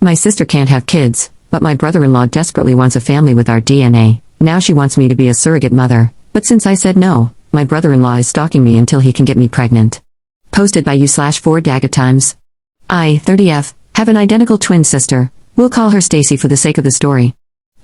My sister can't have kids, but my brother-in-law desperately wants a family with our DNA. Now she wants me to be a surrogate mother, but since I said no, my brother-in-law is stalking me until he can get me pregnant. Posted by u/4Dagatimes. I, 30F, have an identical twin sister. We'll call her Stacy for the sake of the story.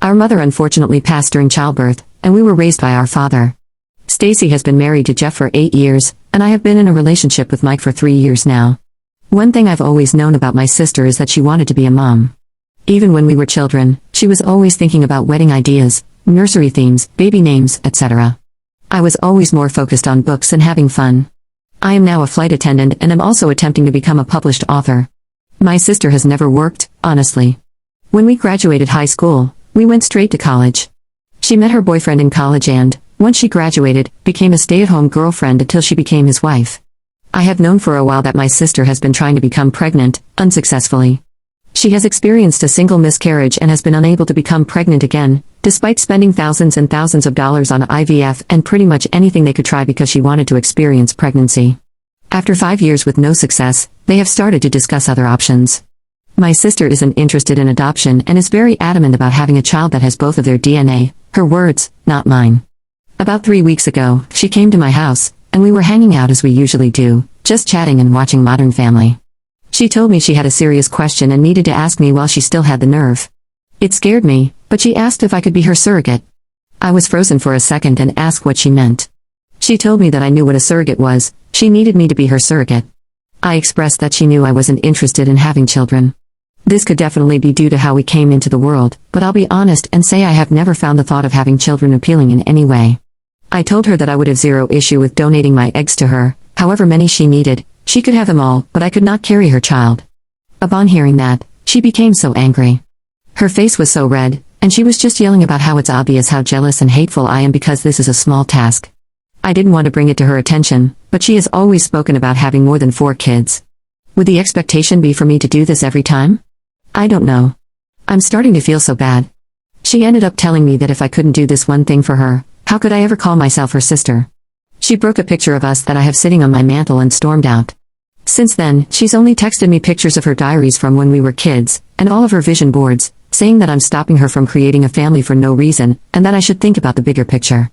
Our mother unfortunately passed during childbirth, and we were raised by our father. Stacy has been married to Jeff for 8 years, and I have been in a relationship with Mike for 3 years now. One thing I've always known about my sister is that she wanted to be a mom. Even when we were children, she was always thinking about wedding ideas, nursery themes, baby names, etc. I was always more focused on books and having fun. I am now a flight attendant and am also attempting to become a published author. My sister has never worked, honestly. When we graduated high school, we went straight to college. She met her boyfriend in college and, once she graduated, became a stay-at-home girlfriend until she became his wife. I have known for a while that my sister has been trying to become pregnant, unsuccessfully. She has experienced a single miscarriage and has been unable to become pregnant again, despite spending thousands and thousands of dollars on IVF and pretty much anything they could try because she wanted to experience pregnancy. After 5 years with no success, they have started to discuss other options. My sister isn't interested in adoption and is very adamant about having a child that has both of their DNA, her words, not mine. About 3 weeks ago, she came to my house, and we were hanging out as we usually do, just chatting and watching Modern Family. She told me she had a serious question and needed to ask me while she still had the nerve. It scared me, but she asked if I could be her surrogate. I was frozen for a second and asked what she meant. She told me that I knew what a surrogate was. She needed me to be her surrogate. I expressed that she knew I wasn't interested in having children. This could definitely be due to how we came into the world, but I'll be honest and say I have never found the thought of having children appealing in any way. I told her that I would have zero issue with donating my eggs to her, however many she needed. She could have them all, but I could not carry her child. Upon hearing that, she became so angry. Her face was so red, and she was just yelling about how it's obvious how jealous and hateful I am because this is a small task. I didn't want to bring it to her attention, but she has always spoken about having more than 4 kids. Would the expectation be for me to do this every time? I don't know. I'm starting to feel so bad. She ended up telling me that if I couldn't do this one thing for her, how could I ever call myself her sister? She broke a picture of us that I have sitting on my mantle and stormed out. Since then, she's only texted me pictures of her diaries from when we were kids, and all of her vision boards, saying that I'm stopping her from creating a family for no reason, and that I should think about the bigger picture.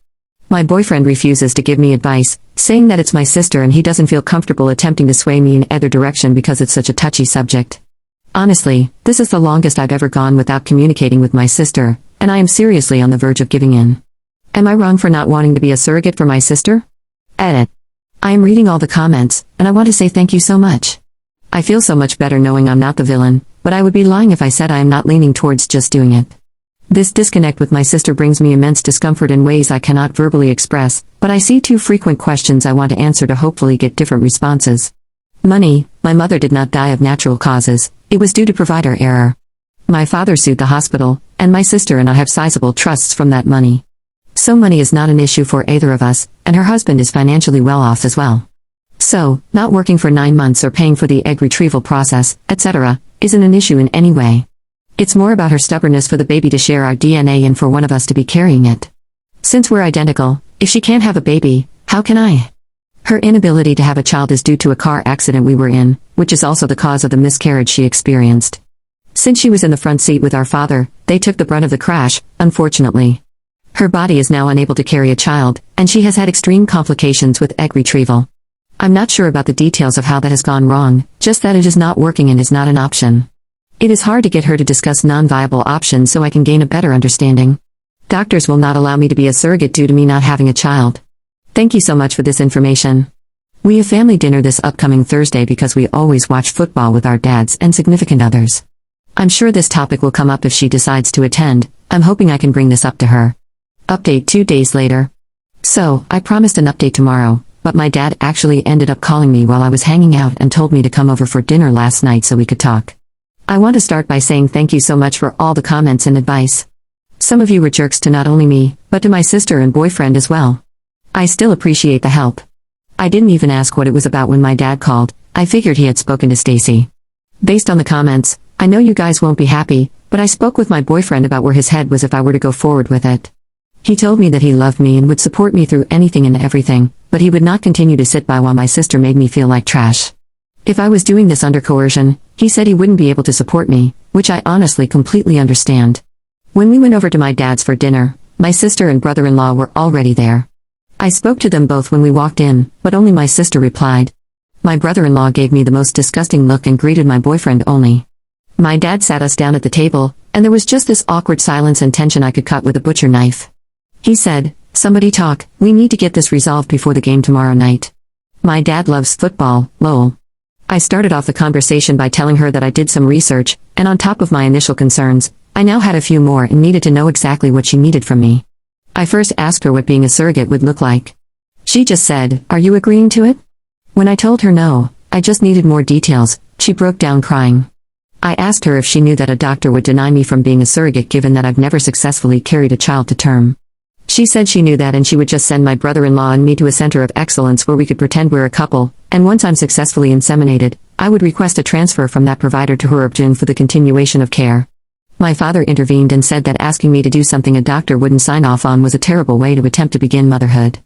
My boyfriend refuses to give me advice, saying that it's my sister and he doesn't feel comfortable attempting to sway me in either direction because it's such a touchy subject. Honestly, this is the longest I've ever gone without communicating with my sister, and I am seriously on the verge of giving in. Am I wrong for not wanting to be a surrogate for my sister? Edit. I am reading all the comments, and I want to say thank you so much. I feel so much better knowing I'm not the villain, but I would be lying if I said I am not leaning towards just doing it. This disconnect with my sister brings me immense discomfort in ways I cannot verbally express, but I see 2 frequent questions I want to answer to hopefully get different responses. Money. My mother did not die of natural causes, it was due to provider error. My father sued the hospital, and my sister and I have sizable trusts from that money. So money is not an issue for either of us, and her husband is financially well off as well. So, not working for 9 months or paying for the egg retrieval process, etc., isn't an issue in any way. It's more about her stubbornness for the baby to share our DNA and for one of us to be carrying it. Since we're identical, if she can't have a baby, how can I? Her inability to have a child is due to a car accident we were in, which is also the cause of the miscarriage she experienced. Since she was in the front seat with our father, they took the brunt of the crash, unfortunately. Her body is now unable to carry a child, and she has had extreme complications with egg retrieval. I'm not sure about the details of how that has gone wrong, just that it is not working and is not an option. It is hard to get her to discuss non-viable options so I can gain a better understanding. Doctors will not allow me to be a surrogate due to me not having a child. Thank you so much for this information. We have family dinner this upcoming Thursday because we always watch football with our dads and significant others. I'm sure this topic will come up if she decides to attend. I'm hoping I can bring this up to her. Update 2 days later. So, I promised an update tomorrow, but my dad actually ended up calling me while I was hanging out and told me to come over for dinner last night so we could talk. I want to start by saying thank you so much for all the comments and advice. Some of you were jerks to not only me, but to my sister and boyfriend as well. I still appreciate the help. I didn't even ask what it was about when my dad called. I figured he had spoken to Stacy. Based on the comments, I know you guys won't be happy, but I spoke with my boyfriend about where his head was if I were to go forward with it. He told me that he loved me and would support me through anything and everything, but he would not continue to sit by while my sister made me feel like trash. If I was doing this under coercion, He said he wouldn't be able to support me, which I honestly completely understand. When we went over to my dad's for dinner, my sister and brother-in-law were already there. I spoke to them both when we walked in, but only my sister replied. My brother-in-law gave me the most disgusting look and greeted my boyfriend only. My dad sat us down at the table, and there was just this awkward silence and tension I could cut with a butcher knife. He said, "Somebody talk, we need to get this resolved before the game tomorrow night. My dad loves football, lol." I started off the conversation by telling her that I did some research, and on top of my initial concerns, I now had a few more and needed to know exactly what she needed from me. I first asked her what being a surrogate would look like. She just said, "Are you agreeing to it?" When I told her no, I just needed more details, she broke down crying. I asked her if she knew that a doctor would deny me from being a surrogate given that I've never successfully carried a child to term. She said she knew that and she would just send my brother-in-law and me to a center of excellence where we could pretend we're a couple, and once I'm successfully inseminated, I would request a transfer from that provider to her option for the continuation of care. My father intervened and said that asking me to do something a doctor wouldn't sign off on was a terrible way to attempt to begin motherhood.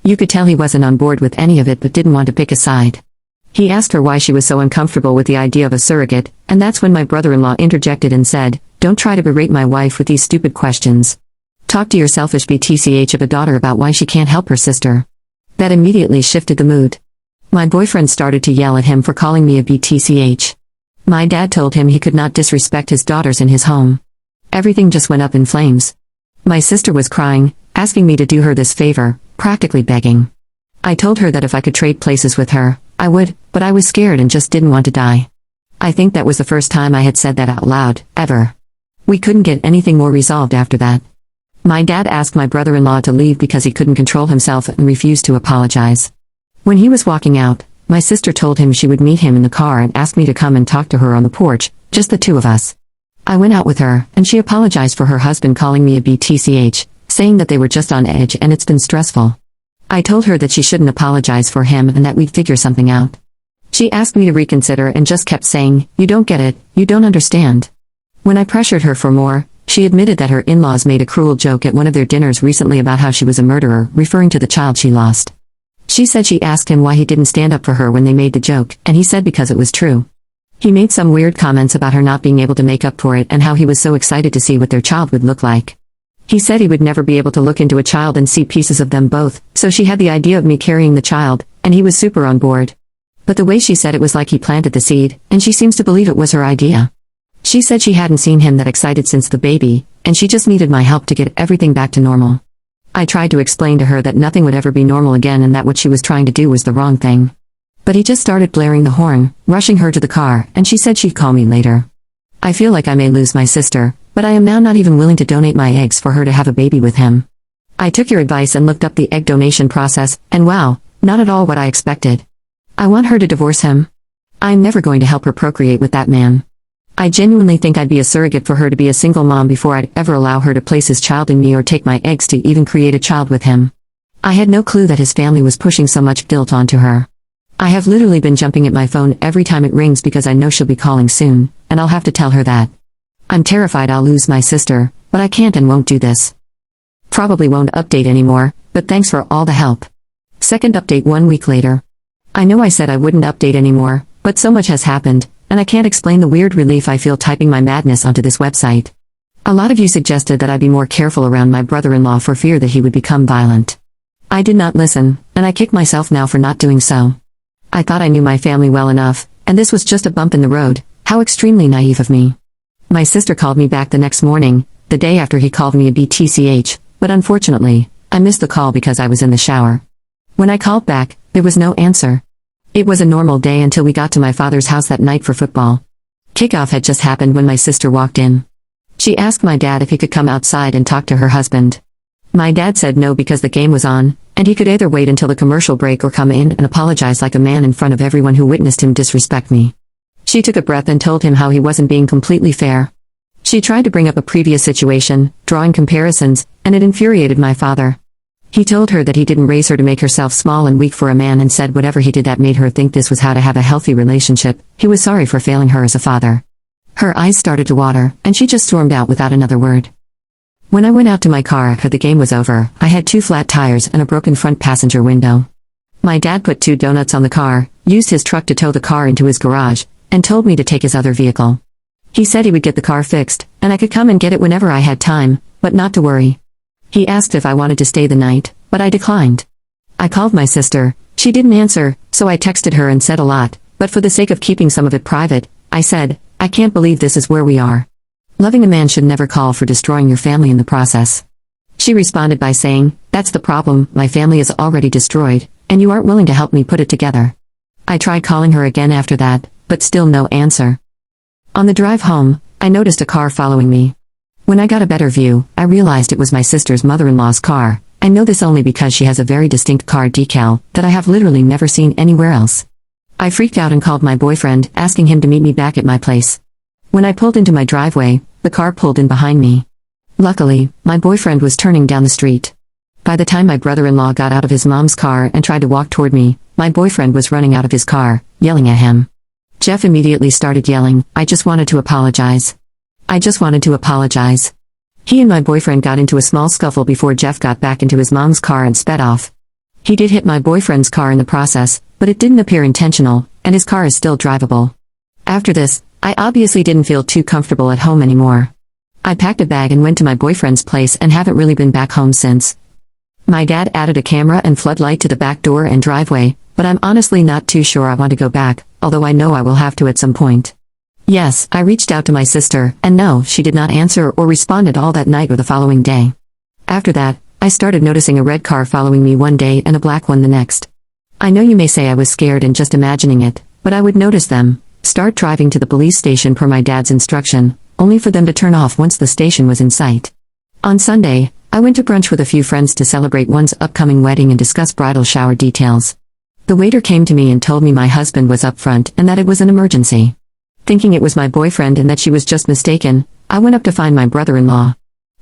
You could tell he wasn't on board with any of it but didn't want to pick a side. He asked her why she was so uncomfortable with the idea of a surrogate, and that's when my brother-in-law interjected and said, "Don't try to berate my wife with these stupid questions. Talk to your selfish BTCH of a daughter about why she can't help her sister." That immediately shifted the mood. My boyfriend started to yell at him for calling me a BTCH. My dad told him he could not disrespect his daughters in his home. Everything just went up in flames. My sister was crying, asking me to do her this favor, practically begging. I told her that if I could trade places with her, I would, but I was scared and just didn't want to die. I think that was the first time I had said that out loud, ever. We couldn't get anything more resolved after that. My dad asked my brother-in-law to leave because he couldn't control himself and refused to apologize. When he was walking out, my sister told him she would meet him in the car and asked me to come and talk to her on the porch, just the two of us. I went out with her, and she apologized for her husband calling me a BTCH, saying that they were just on edge and it's been stressful. I told her that she shouldn't apologize for him and that we'd figure something out. She asked me to reconsider and just kept saying, "You don't get it, you don't understand." When I pressured her for more, she admitted that her in-laws made a cruel joke at one of their dinners recently about how she was a murderer, referring to the child she lost. She said she asked him why he didn't stand up for her when they made the joke, and he said because it was true. He made some weird comments about her not being able to make up for it and how he was so excited to see what their child would look like. He said he would never be able to look into a child and see pieces of them both, so she had the idea of me carrying the child, and he was super on board. But the way she said it was like he planted the seed, and she seems to believe it was her idea. She said she hadn't seen him that excited since the baby, and she just needed my help to get everything back to normal. I tried to explain to her that nothing would ever be normal again and that what she was trying to do was the wrong thing. But he just started blaring the horn, rushing her to the car, and she said she'd call me later. I feel like I may lose my sister, but I am now not even willing to donate my eggs for her to have a baby with him. I took your advice and looked up the egg donation process, and wow, not at all what I expected. I want her to divorce him. I'm never going to help her procreate with that man. I genuinely think I'd be a surrogate for her to be a single mom before I'd ever allow her to place his child in me or take my eggs to even create a child with him. I had no clue that his family was pushing so much guilt onto her. I have literally been jumping at my phone every time it rings because I know she'll be calling soon, and I'll have to tell her that. I'm terrified I'll lose my sister, but I can't and won't do this. Probably won't update anymore, but thanks for all the help. Second update 1 week later. I know I said I wouldn't update anymore, but so much has happened, and I can't explain the weird relief I feel typing my madness onto this website. A lot of you suggested that I be more careful around my brother-in-law for fear that he would become violent. I did not listen, and I kick myself now for not doing so. I thought I knew my family well enough, and this was just a bump in the road. How extremely naive of me. My sister called me back the next morning, the day after he called me a BTCH, but unfortunately, I missed the call because I was in the shower. When I called back, there was no answer. It was a normal day until we got to my father's house that night for football. Kickoff had just happened when my sister walked in. She asked my dad if he could come outside and talk to her husband. My dad said no because the game was on, and he could either wait until the commercial break or come in and apologize like a man in front of everyone who witnessed him disrespect me. She took a breath and told him how he wasn't being completely fair. She tried to bring up a previous situation, drawing comparisons, and it infuriated my father. He told her that he didn't raise her to make herself small and weak for a man and said whatever he did that made her think this was how to have a healthy relationship, he was sorry for failing her as a father. Her eyes started to water, and she just stormed out without another word. When I went out to my car after the game was over, I had 2 flat tires and a broken front passenger window. My dad put 2 donuts on the car, used his truck to tow the car into his garage, and told me to take his other vehicle. He said he would get the car fixed, and I could come and get it whenever I had time, but not to worry. He asked if I wanted to stay the night, but I declined. I called my sister. She didn't answer, so I texted her and said a lot, but for the sake of keeping some of it private, I said, "I can't believe this is where we are. Loving a man should never call for destroying your family in the process." She responded by saying, "That's the problem, my family is already destroyed, and you aren't willing to help me put it together." I tried calling her again after that, but still no answer. On the drive home, I noticed a car following me. When I got a better view, I realized it was my sister's mother-in-law's car. I know this only because she has a very distinct car decal that I have literally never seen anywhere else. I freaked out and called my boyfriend, asking him to meet me back at my place. When I pulled into my driveway, the car pulled in behind me. Luckily, my boyfriend was turning down the street. By the time my brother-in-law got out of his mom's car and tried to walk toward me, my boyfriend was running out of his car, yelling at him. Jeff immediately started yelling, "I just wanted to apologize. I just wanted to apologize." He and my boyfriend got into a small scuffle before Jeff got back into his mom's car and sped off. He did hit my boyfriend's car in the process, but it didn't appear intentional, and his car is still drivable. After this, I obviously didn't feel too comfortable at home anymore. I packed a bag and went to my boyfriend's place and haven't really been back home since. My dad added a camera and floodlight to the back door and driveway, but I'm honestly not too sure I want to go back, although I know I will have to at some point. Yes, I reached out to my sister, and no, she did not answer or respond at all that night or the following day. After that, I started noticing a red car following me one day and a black one the next. I know you may say I was scared and just imagining it, but I would notice them, start driving to the police station per my dad's instruction, only for them to turn off once the station was in sight. On Sunday, I went to brunch with a few friends to celebrate one's upcoming wedding and discuss bridal shower details. The waiter came to me and told me my husband was up front and that it was an emergency. Thinking it was my boyfriend and that she was just mistaken, I went up to find my brother-in-law.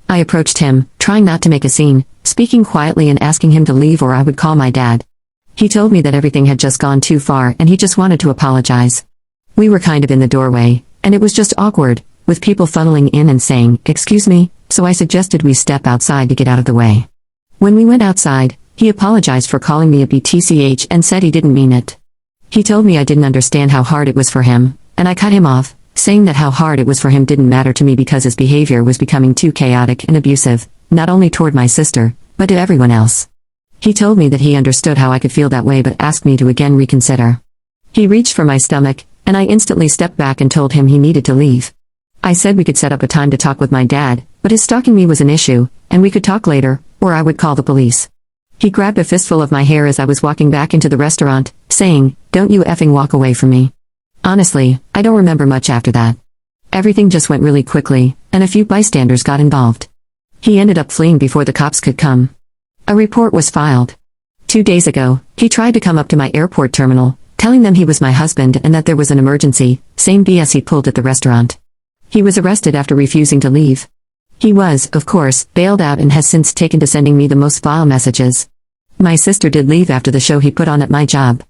I approached him, trying not to make a scene, speaking quietly and asking him to leave or I would call my dad. He told me that everything had just gone too far and he just wanted to apologize. We were kind of in the doorway, and it was just awkward, with people funneling in and saying, "Excuse me," so I suggested we step outside to get out of the way. When we went outside, he apologized for calling me a BTCH and said he didn't mean it. He told me I didn't understand how hard it was for him, and I cut him off, saying that how hard it was for him didn't matter to me because his behavior was becoming too chaotic and abusive, not only toward my sister, but to everyone else. He told me that he understood how I could feel that way but asked me to again reconsider. He reached for my stomach, and I instantly stepped back and told him he needed to leave. I said we could set up a time to talk with my dad, but his stalking me was an issue, and we could talk later, or I would call the police. He grabbed a fistful of my hair as I was walking back into the restaurant, saying, "Don't you effing walk away from me." Honestly, I don't remember much after that. Everything just went really quickly, and a few bystanders got involved. He ended up fleeing before the cops could come. A report was filed. 2 days ago, he tried to come up to my airport terminal, telling them he was my husband and that there was an emergency, same BS he pulled at the restaurant. He was arrested after refusing to leave. He was, of course, bailed out and has since taken to sending me the most vile messages. My sister did leave after the show he put on at my job.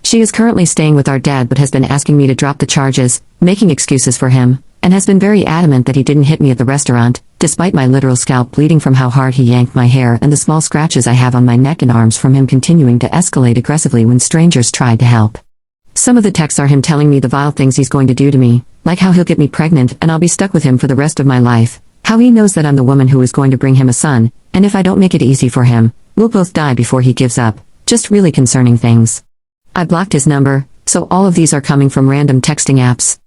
She is currently staying with our dad but has been asking me to drop the charges, making excuses for him, and has been very adamant that he didn't hit me at the restaurant, despite my literal scalp bleeding from how hard he yanked my hair and the small scratches I have on my neck and arms from him continuing to escalate aggressively when strangers tried to help. Some of the texts are him telling me the vile things he's going to do to me, like how he'll get me pregnant and I'll be stuck with him for the rest of my life, how he knows that I'm the woman who is going to bring him a son, and if I don't make it easy for him, we'll both die before he gives up, just really concerning things. I blocked his number, so all of these are coming from random texting apps.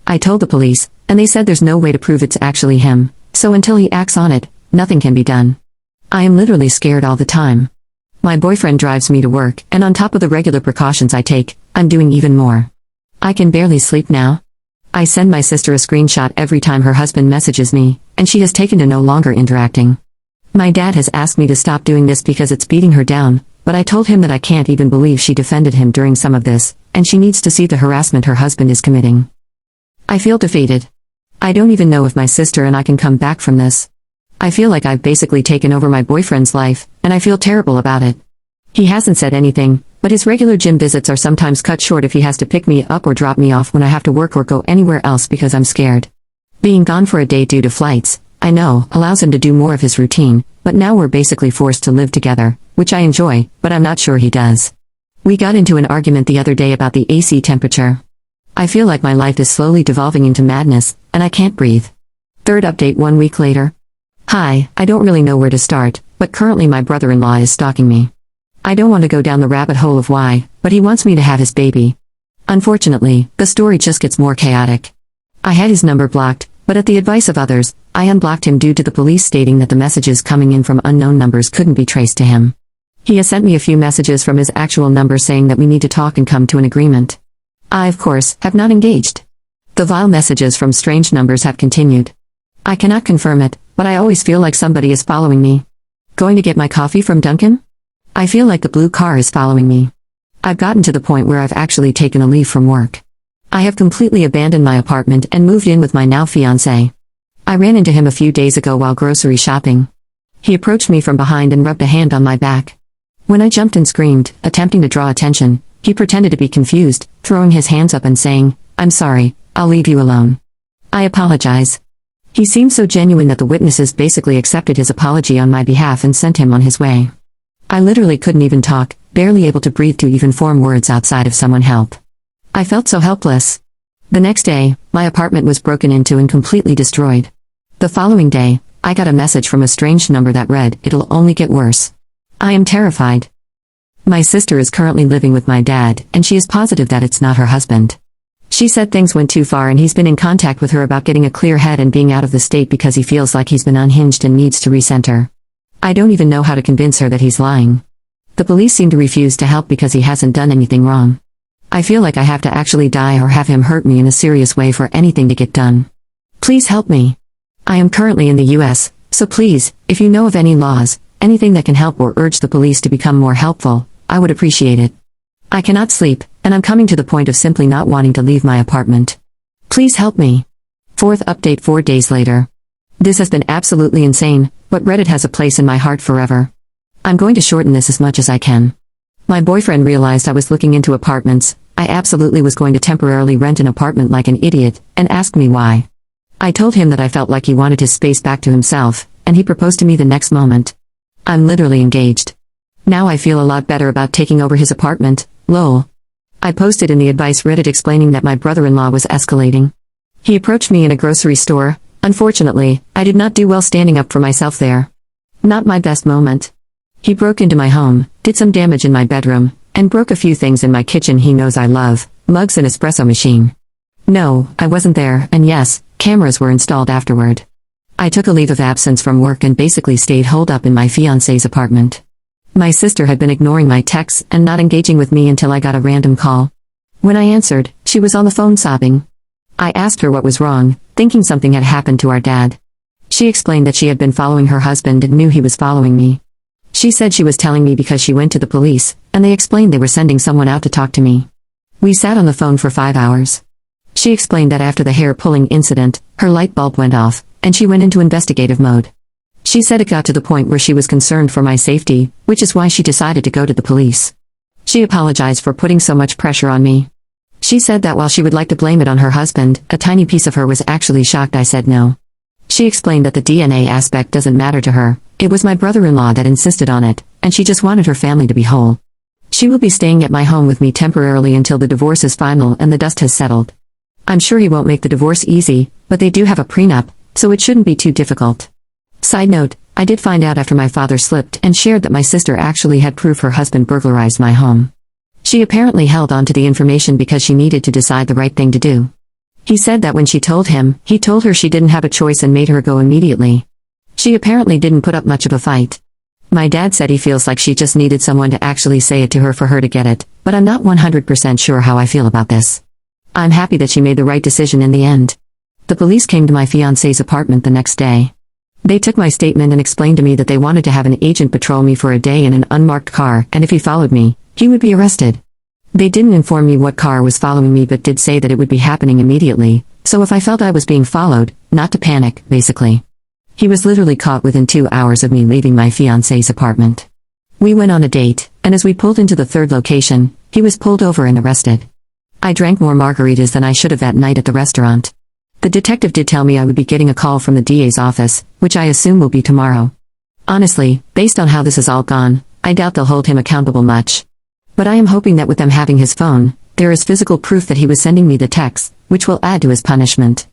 I told the police, and they said there's no way to prove it's actually him, so until he acts on it, nothing can be done. I am literally scared all the time. My boyfriend drives me to work, and on top of the regular precautions I take, I'm doing even more. I can barely sleep now. I send my sister a screenshot every time her husband messages me, and she has taken to no longer interacting. My dad has asked me to stop doing this because it's beating her down, but I told him that I can't even believe she defended him during some of this, and she needs to see the harassment her husband is committing. I feel defeated. I don't even know if my sister and I can come back from this. I feel like I've basically taken over my boyfriend's life, and I feel terrible about it. He hasn't said anything, but his regular gym visits are sometimes cut short if he has to pick me up or drop me off when I have to work or go anywhere else because I'm scared. Being gone for a day due to flights, I know, allows him to do more of his routine, but now we're basically forced to live together, which I enjoy, but I'm not sure he does. We got into an argument the other day about the AC temperature. I feel like my life is slowly devolving into madness, and I can't breathe. Third update 1 week later. Hi, I don't really know where to start, but currently my brother-in-law is stalking me. I don't want to go down the rabbit hole of why, but he wants me to have his baby. Unfortunately, the story just gets more chaotic. I had his number blocked, but at the advice of others, I unblocked him due to the police stating that the messages coming in from unknown numbers couldn't be traced to him. He has sent me a few messages from his actual number saying that we need to talk and come to an agreement. I, of course, have not engaged. The vile messages from strange numbers have continued. I cannot confirm it, but I always feel like somebody is following me. Going to get my coffee from Dunkin'? I feel like the blue car is following me. I've gotten to the point where I've actually taken a leave from work. I have completely abandoned my apartment and moved in with my now fiancé. I ran into him a few days ago while grocery shopping. He approached me from behind and rubbed a hand on my back. When I jumped and screamed, attempting to draw attention, he pretended to be confused, throwing his hands up and saying, "I'm sorry, I'll leave you alone." I apologize. He seemed so genuine that the witnesses basically accepted his apology on my behalf and sent him on his way. I literally couldn't even talk, barely able to breathe to even form words outside of someone help. I felt so helpless. The next day, my apartment was broken into and completely destroyed. The following day, I got a message from a strange number that read, "It'll only get worse." I am terrified. My sister is currently living with my dad, and she is positive that it's not her husband. She said things went too far and he's been in contact with her about getting a clear head and being out of the state because he feels like he's been unhinged and needs to recenter. I don't even know how to convince her that he's lying. The police seem to refuse to help because he hasn't done anything wrong. I feel like I have to actually die or have him hurt me in a serious way for anything to get done. Please help me. I am currently in the US, so please, if you know of any laws, anything that can help or urge the police to become more helpful, I would appreciate it. I cannot sleep, and I'm coming to the point of simply not wanting to leave my apartment. Please help me. Fourth update 4 days later. This has been absolutely insane, but Reddit has a place in my heart forever. I'm going to shorten this as much as I can. My boyfriend realized I was looking into apartments. I absolutely was going to temporarily rent an apartment like an idiot, and asked me why. I told him that I felt like he wanted his space back to himself, and he proposed to me the next moment. I'm literally engaged. Now I feel a lot better about taking over his apartment, lol. I posted in the advice Reddit explaining that my brother-in-law was escalating. He approached me in a grocery store. Unfortunately, I did not do well standing up for myself there. Not my best moment. He broke into my home, did some damage in my bedroom, and broke a few things in my kitchen he knows I love, mugs and espresso machine. No, I wasn't there, and yes, cameras were installed afterward. I took a leave of absence from work and basically stayed holed up in my fiancé's apartment. My sister had been ignoring my texts and not engaging with me until I got a random call. When I answered, she was on the phone sobbing. I asked her what was wrong, thinking something had happened to our dad. She explained that she had been following her husband and knew he was following me. She said she was telling me because she went to the police, and they explained they were sending someone out to talk to me. We sat on the phone for 5 hours. She explained that after the hair-pulling incident, her light bulb went off, and she went into investigative mode. She said it got to the point where she was concerned for my safety, which is why she decided to go to the police. She apologized for putting so much pressure on me. She said that while she would like to blame it on her husband, a tiny piece of her was actually shocked I said no. She explained that the DNA aspect doesn't matter to her, it was my brother-in-law that insisted on it, and she just wanted her family to be whole. She will be staying at my home with me temporarily until the divorce is final and the dust has settled. I'm sure he won't make the divorce easy, but they do have a prenup, so it shouldn't be too difficult. Side note, I did find out after my father slipped and shared that my sister actually had proof her husband burglarized my home. She apparently held on to the information because she needed to decide the right thing to do. He said that when she told him, he told her she didn't have a choice and made her go immediately. She apparently didn't put up much of a fight. My dad said he feels like she just needed someone to actually say it to her for her to get it, but I'm not 100% sure how I feel about this. I'm happy that she made the right decision in the end. The police came to my fiancé's apartment the next day. They took my statement and explained to me that they wanted to have an agent patrol me for a day in an unmarked car, and if he followed me, he would be arrested. They didn't inform me what car was following me but did say that it would be happening immediately, so if I felt I was being followed, not to panic, basically. He was literally caught within 2 hours of me leaving my fiancé's apartment. We went on a date, and as we pulled into the third location, he was pulled over and arrested. I drank more margaritas than I should have that night at the restaurant. The detective did tell me I would be getting a call from the DA's office, which I assume will be tomorrow. Honestly, based on how this has all gone, I doubt they'll hold him accountable much. But I am hoping that with them having his phone, There is physical proof that he was sending me the texts, which will add to his punishment.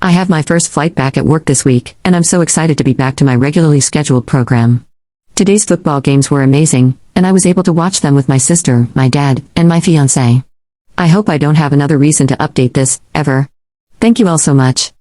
I have my first flight back at work this week, and I'm so excited to be back to my regularly scheduled program. Today's football games were amazing, and I was able to watch them with my sister, my dad, and my fiancé. I hope I don't have another reason to update this, ever. Thank you all so much.